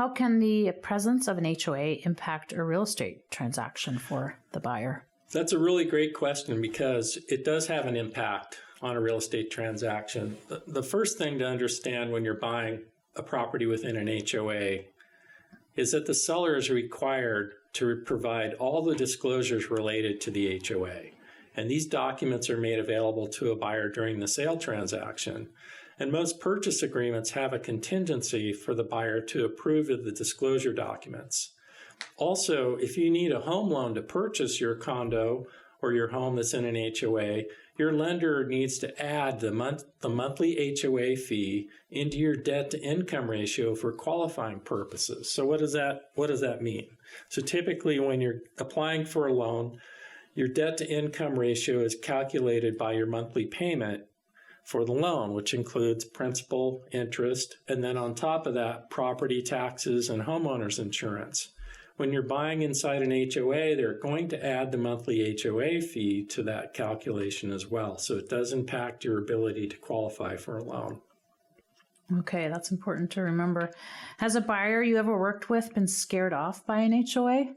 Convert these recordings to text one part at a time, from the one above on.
How can the presence of an HOA impact a real estate transaction for the buyer? That's a really great question because it does have an impact on a real estate transaction. The first thing to understand when you're buying a property within an HOA is that the seller is required to provide all the disclosures related to the HOA. And these documents are made available to a buyer during the sale transaction. And most purchase agreements have a contingency for the buyer to approve of the disclosure documents. Also, if you need a home loan to purchase your condo or your home that's in an HOA, your lender needs to add the monthly HOA fee into your debt-to-income ratio for qualifying purposes. So what does that mean? So typically when you're applying for a loan, your debt-to-income ratio is calculated by your monthly payment for the loan, which includes principal, interest, and then on top of that, property taxes and homeowners insurance. When you're buying inside an HOA, they're going to add the monthly HOA fee to that calculation as well. So it does impact your ability to qualify for a loan. Okay, that's important to remember. Has a buyer you ever worked with been scared off by an HOA?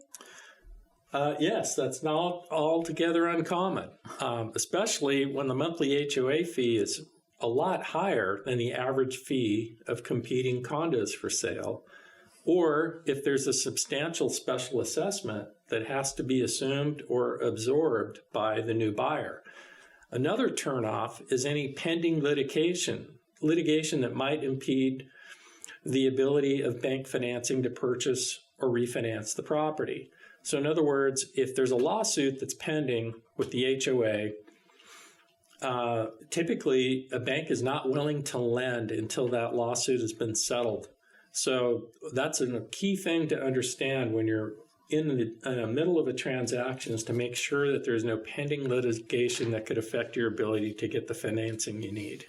Yes, that's not altogether uncommon, especially when the monthly HOA fee is a lot higher than the average fee of competing condos for sale, or if there's a substantial special assessment that has to be assumed or absorbed by the new buyer. Another turnoff is any pending litigation that might impede the ability of bank financing to purchase or refinance the property. So in other words, if there's a lawsuit that's pending with the HOA, typically a bank is not willing to lend until that lawsuit has been settled. So that's a key thing to understand when you're in the middle of a transaction, is to make sure that there's no pending litigation that could affect your ability to get the financing you need.